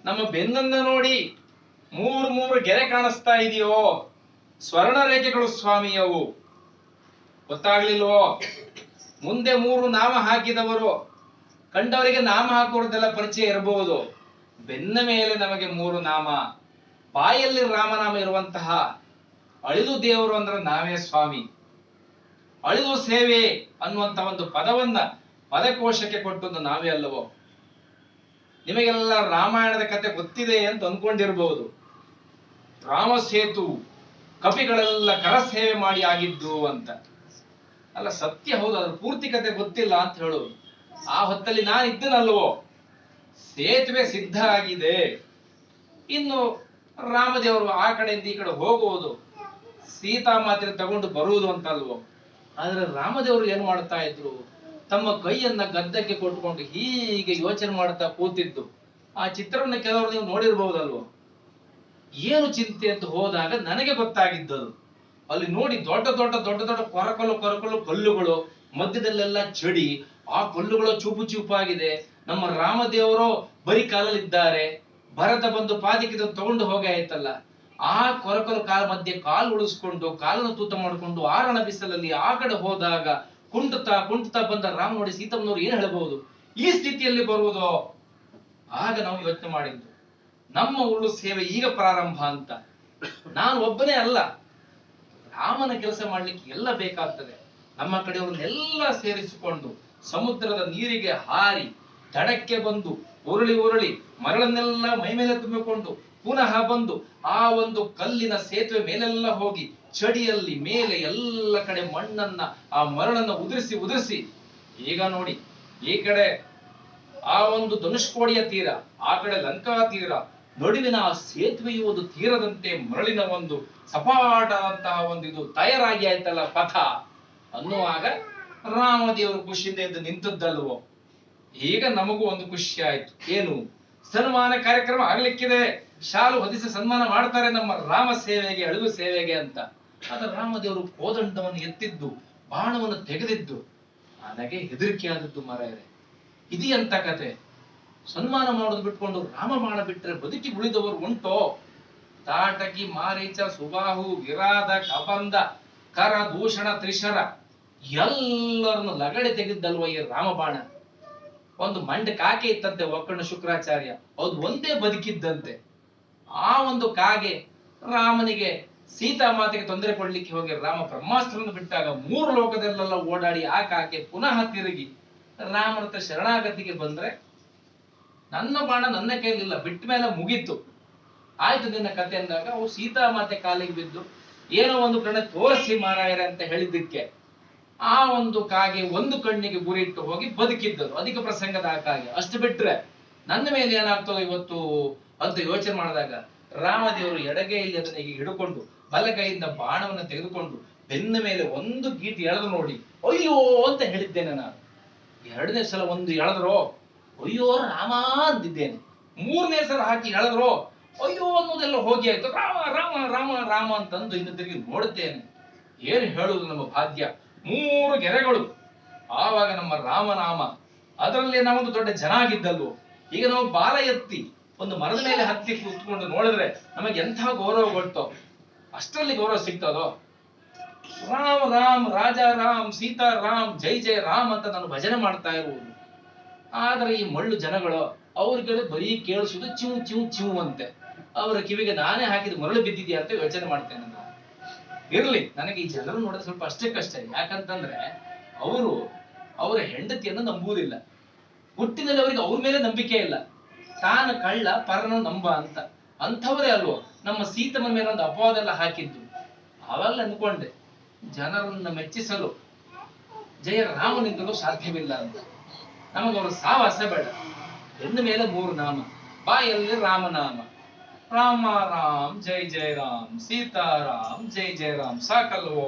ನಮ್ಮ ಬೆನ್ನನ್ನ ನೋಡಿ ಮೂರು ಮೂರು ಗೆರೆ ಕಾಣಿಸ್ತಾ ಇದೆಯೋ? ಸ್ವರ್ಣ ರೇಖೆಗಳು ಸ್ವಾಮಿಯವು. ಗೊತ್ತಾಗ್ಲಿಲ್ವೋ? ಮುಂದೆ ಮೂರು ನಾಮ ಹಾಕಿದವರು, ಕಂಡವರಿಗೆ ನಾಮ ಹಾಕುವುದೆಲ್ಲ ಪರಿಚಯ ಇರಬಹುದು. ಬೆನ್ನ ಮೇಲೆ ನಮಗೆ ಮೂರು ನಾಮ, ಬಾಯಲ್ಲಿ ರಾಮನಾಮ ಇರುವಂತಹ ಅಳಿದು ದೇವರು ಅಂದ್ರೆ ನಾವೇ ಸ್ವಾಮಿ. ಅಳಿದು ಸೇವೆ ಅನ್ನುವಂತ ಒಂದು ಪದವನ್ನ ಪದಕೋಶಕ್ಕೆ ಕೊಟ್ಟದ್ದು ನಾವೇ ಅಲ್ಲವೋ? ನಿಮಗೆಲ್ಲ ರಾಮಾಯಣದ ಕತೆ ಗೊತ್ತಿದೆ ಅಂತ ಅನ್ಕೊಂಡಿರ್ಬಹುದು. ರಾಮಸೇತು ಕಪಿಗಳೆಲ್ಲ ಕರಸೇವೆ ಮಾಡಿ ಆಗಿದ್ದು ಅಂತ. ಅಲ್ಲ, ಸತ್ಯ ಹೌದು, ಅದ್ರ ಪೂರ್ತಿ ಕತೆ ಗೊತ್ತಿಲ್ಲ ಅಂತ ಹೇಳೋದು. ಆ ಹೊತ್ತಲ್ಲಿ ನಾನು ಇದ್ದನಲ್ವೋ? ಸೇತುವೆ ಸಿದ್ಧ ಆಗಿದೆ, ಇನ್ನು ರಾಮದೇವರು ಆ ಕಡೆಯಿಂದ ಈ ಕಡೆ ಹೋಗುವುದು, ಸೀತಾಮಾತೆ ತಗೊಂಡು ಬರುವುದು ಅಂತಲ್ವೋ? ಆದ್ರೆ ರಾಮದೇವರು ಏನ್ ಮಾಡ್ತಾ ಇದ್ರು? ತಮ್ಮ ಕೈಯನ್ನ ಗದ್ದಕ್ಕೆ ಕೊಟ್ಟುಕೊಂಡು ಹೀಗೆ ಯೋಚನೆ ಮಾಡ್ತಾ ಕೂತಿದ್ದು. ಆ ಚಿತ್ರವನ್ನು ಕೆಲವರು ನೀವು ನೋಡಿರ್ಬಹುದಲ್ವೋ? ಏನು ಚಿಂತೆ ಅಂತ ಹೋದಾಗ ನನಗೆ ಗೊತ್ತಾಗಿದ್ದದು. ಅಲ್ಲಿ ನೋಡಿ ದೊಡ್ಡ ದೊಡ್ಡ ದೊಡ್ಡ ದೊಡ್ಡ ಕೊರಕಲು ಕಲ್ಲುಗಳು, ಮಧ್ಯದಲ್ಲೆಲ್ಲ ಚಡಿ, ಆ ಕಲ್ಲುಗಳು ಚೂಪು ಚೂಪಾಗಿದೆ. ನಮ್ಮ ರಾಮದೇವರು ಬರೀ ಕಾಲಲ್ಲಿದ್ದಾರೆ. ಭರತ ಬಂದು ಪಾದಿಕೆ ತಗೊಂಡು ಹೋಗಿ ಆಯ್ತಲ್ಲ. ಆ ಕೊರಕಲು ಕಾಲ ಮಧ್ಯೆ ಕಾಲು ಉಳಿಸ್ಕೊಂಡು ಕಾಲನ್ನು ತೂತ ಮಾಡಿಕೊಂಡು ಆರಣ ಬಿಸಿಲಲ್ಲಿ ಆ ಕಡೆ ಹೋದಾಗ ಕುಂಟುತ್ತಾ ಬಂದ ರಾಮ ನೋಡಿ ಸೀತಮ್ಮನವರು ಏನ್ ಹೇಳಬಹುದು? ಈ ಸ್ಥಿತಿಯಲ್ಲಿ ಬರುವುದೋ? ಆಗ ನಾವು ಯೋಚನೆ ಮಾಡಿದ್ದು, ನಮ್ಮ ಉಳ್ಳು ಸೇವೆ ಈಗ ಪ್ರಾರಂಭ ಅಂತ. ನಾನು ಒಬ್ಬನೇ ಅಲ್ಲ, ರಾಮನ ಕೆಲಸ ಮಾಡ್ಲಿಕ್ಕೆ ಎಲ್ಲ ಬೇಕಾಗ್ತದೆ. ನಮ್ಮ ಕಡೆಯವರನ್ನೆಲ್ಲ ಸೇರಿಸಿಕೊಂಡು ಸಮುದ್ರದ ನೀರಿಗೆ ಹಾರಿ ದಡಕ್ಕೆ ಬಂದು ಉರುಳಿ ಮರಳನ್ನೆಲ್ಲ ಮೈ ಮೇಲೆ ತುಂಬಿಕೊಂಡು ಪುನಃ ಬಂದು ಆ ಒಂದು ಕಲ್ಲಿನ ಸೇತುವೆ ಮೇಲೆಲ್ಲ ಹೋಗಿ ಚಡಿಯಲ್ಲಿ ಮೇಲೆ ಎಲ್ಲ ಕಡೆ ಮಣ್ಣನ್ನ ಆ ಮರಳನ್ನ ಉದುರಿಸಿ ಈಗ ನೋಡಿ, ಈ ಕಡೆ ಆ ಒಂದು ಧನುಷ್ಕೋಡಿಯ ತೀರ, ಆ ಕಡೆ ಲಂಕಾ ತೀರ, ನಡುವಿನ ಆ ಸೇತುವೆಯು ಒಂದು ತೀರದಂತೆ ಮರಳಿನ ಒಂದು ಸಪಾಟದಂತಹ ಒಂದು ಇದು ತಯಾರಾಗಿ ಆಯ್ತಲ್ಲ ಪಥ ಅನ್ನುವಾಗ ರಾಮದೇವರು ಖುಷಿಯಿಂದ ಎದ್ದು ನಿಂತದ್ದಲ್ವೋ? ಈಗ ನಮಗೂ ಒಂದು ಖುಷಿ ಆಯ್ತು. ಏನು? ಸನ್ಮಾನ ಕಾರ್ಯಕ್ರಮ ಆಗ್ಲಿಕ್ಕಿದೆ, ಶಾಲು ಹೊದಿಸಿ ಸನ್ಮಾನ ಮಾಡ್ತಾರೆ ನಮ್ಮ ರಾಮ ಸೇವೆಗೆ, ಅಳಿವು ಸೇವೆಗೆ ಅಂತ. ಆದ್ರೆ ರಾಮದೇವರು ಕೋದಂಡವನ್ನು ಎತ್ತಿದ್ದು, ಬಾಣವನ್ನು ತೆಗೆದಿದ್ದು, ನನಗೆ ಹೆದರಿಕೆ ಆದದ್ದು ಮಾರಾಯರೆ. ಇದೆಯಂತ ಕತೆ. ಸನ್ಮಾನ ಮಾಡೋದು ಬಿಟ್ಕೊಂಡು ರಾಮ ಬಾಣ ಬಿಟ್ರೆ ಬದುಕಿ ಉಳಿದವರು ಉಂಟೋ? ತಾಟಕಿ, ಮಾರೀಚ, ಸುಬಾಹು, ವಿರಾಧ, ಕಬಂದ, ಕರ, ದೂಷಣ, ತ್ರಿಶರ ಎಲ್ಲರನ್ನು ಲಗಡೆ ತೆಗೆದ್ದಲ್ವ ಈ ರಾಮಬಾಣ. ಒಂದು ಮಂಡ ಕಾಗೆ ಇತ್ತಂತೆ ಒಕ್ಕಣ್ಣ ಶುಕ್ರಾಚಾರ್ಯ, ಅದು ಒಂದೇ ಬದುಕಿದ್ದಂತೆ. ಆ ಒಂದು ಕಾಗೆ ರಾಮನಿಗೆ ಸೀತಾಮಾತೆಗೆ ತೊಂದರೆ ಕೊಡ್ಲಿಕ್ಕೆ ಹೋಗಿ ರಾಮ ಬ್ರಹ್ಮಾಸ್ತ್ರವನ್ನು ಬಿಟ್ಟಾಗ 3 ಲೋಕದಲ್ಲೆಲ್ಲ ಓಡಾಡಿ ಆ ಕಾಗೆ ಪುನಃ ತಿರುಗಿ ರಾಮನ ಹತ್ರ ಶರಣಾಗತಿಗೆ ಬಂದ್ರೆ, ನನ್ನ ಬಾಣ ನನ್ನ ಕೈಲಿಲ್ಲ, ಬಿಟ್ಟ ಮೇಲೆ ಮುಗೀತು, ಆಯ್ತು ನಿನ್ನ ಕತೆ ಅಂದಾಗ ಅವು ಸೀತಾಮಾತೆ ಕಾಲಿಗೆ ಬಿದ್ದು ಏನೋ ಒಂದು ಕಣ್ಣೆ ತೋರಿಸಿ ಮಾರಾಯರೆ ಅಂತ ಹೇಳಿದ್ದಕ್ಕೆ ಆ ಒಂದು ಕಾಗೆ ಒಂದು ಕಣ್ಣಿಗೆ ಗುರಿ ಇಟ್ಟು ಹೋಗಿ ಬದುಕಿದ್ದದು. ಅಧಿಕ ಪ್ರಸಂಗದ ಆ ಕಾಗೆ. ಅಷ್ಟು ಬಿಟ್ರೆ ನನ್ನ ಮೇಲೆ ಏನಾಗ್ತದೋ ಇವತ್ತು ಅಂತ ಯೋಚನೆ ಮಾಡಿದಾಗ ರಾಮದೇವರು ಎಡಗೈಯಲ್ಲಿ ಅದನ್ನ ಈಗ ಹಿಡ್ಕೊಂಡು ಬಲಗೈಯಿಂದ ಬಾಣವನ್ನು ತೆಗೆದುಕೊಂಡು ಬೆನ್ನ ಮೇಲೆ ಒಂದು ಗೀಟಿ ಎಳೆದು ನೋಡಿ ಅಯ್ಯೋ ಅಂತ ಹೇಳಿದ್ದೇನೆ ನಾನು. 2ನೇ ಸಲ ಒಂದು ಎಳೆದ್ರೋ ಅಯ್ಯೋ ರಾಮ ಅಂದಿದ್ದೇನೆ. 3ನೇ ಸಲ ಹಾಕಿ ಎಳೆದ್ರೋ ಅಯ್ಯೋ ಅನ್ನೋದೆಲ್ಲ ಹೋಗಿ ಆಯ್ತು. ರಾಮ ರಾಮ ರಾಮ ರಾಮ ಅಂತಂದು ಇನ್ನು ತಿರುಗಿ ನೋಡುತ್ತೇನೆ. ಏನು ಹೇಳುವುದು ನಮ್ಮ ಭಾಗ್ಯ, 3 ಗೆರೆಗಳು. ಆವಾಗ ನಮ್ಮ ರಾಮನಾಮ, ಅದರಲ್ಲಿ ನಾವೊಂದು ದೊಡ್ಡ ಜನ ಆಗಿದ್ದಲ್ವೋ. ಈಗ ನಾವು ಬಾಲ ಎತ್ತಿ ಒಂದು ಮರದ ಮೇಲೆ ಹತ್ತಿ ಕೂತ್ಕೊಂಡು ನೋಡಿದ್ರೆ ನಮಗೆ ಎಂಥ ಗೌರವ ಕೊಡ್ತೋ, ಅಷ್ಟರಲ್ಲಿ ಗೌರವ ಸಿಗ್ತದೋ? ರಾಮ್ ರಾಮ್ ರಾಜ ರಾಮ್ ಸೀತಾ ರಾಮ್ ಜೈ ಜೈ ರಾಮ್ ಅಂತ ನಾನು ಭಜನೆ ಮಾಡ್ತಾ ಇರುವುದು. ಆದ್ರೆ ಈ ಮಳ್ಳು ಜನಗಳು ಅವ್ರಿಗೆ ಬರೀ ಕೇಳಿಸುವುದು ಚಿವ್ ಚಿವ್ ಚಿವ್ ಅಂತೆ. ಅವರ ಕಿವಿಗೆ ನಾನೇ ಹಾಕಿದ ಮರಳು ಬಿದ್ದಿದ್ಯಾ ಅಂತ ಯೋಚನೆ ಮಾಡ್ತೇನೆ ನಾನು. ಇರ್ಲಿ, ನನಗೆ ಈ ಜನರು ನೋಡಿದ್ರೆ ಸ್ವಲ್ಪ ಅಷ್ಟಕ್ಕಷ್ಟೇ. ಯಾಕಂತಂದ್ರೆ ಅವರು ಅವರ ಹೆಂಡತಿಯನ್ನು ನಂಬುವುದಿಲ್ಲ. ಹುಟ್ಟಿನಲ್ಲಿ ಅವರಿಗೆ ಅವ್ರ ಮೇಲೆ ನಂಬಿಕೆ ಇಲ್ಲ. ತಾನು ಕಳ್ಳ ಪರನ ನಂಬ ಅಂತ. ಅಂಥವರೇ ಅಲ್ವೋ ನಮ್ಮ ಸೀತಮ್ಮನ ಮೇಲೆ ಒಂದು ಅಪವಾದ ಎಲ್ಲ ಹಾಕಿದ್ದು. ಅವೆಲ್ಲ ಅಂದ್ಕೊಂಡೆ ಜನರನ್ನ ಮೆಚ್ಚಿಸಲು ಜಯ ರಾಮನಿಂದಲೂ ಸಾಧ್ಯವಿಲ್ಲ ಅಂತ. ನಮಗವರು ಸಾವಾಸ ಬೇಡ. ಹೆಣ್ಣ ಮೇಲೆ 3 ನಾಮ, ಬಾಯಲ್ಲಿ ರಾಮನಾಮ. ರಾಮ ರಾಮ್ ಜೈ ಜೈ ರಾಮ್, ಸೀತಾರಾಮ್ ಜೈ ಜೈ ರಾಮ್. ಸಾಕಲ್ವೋ?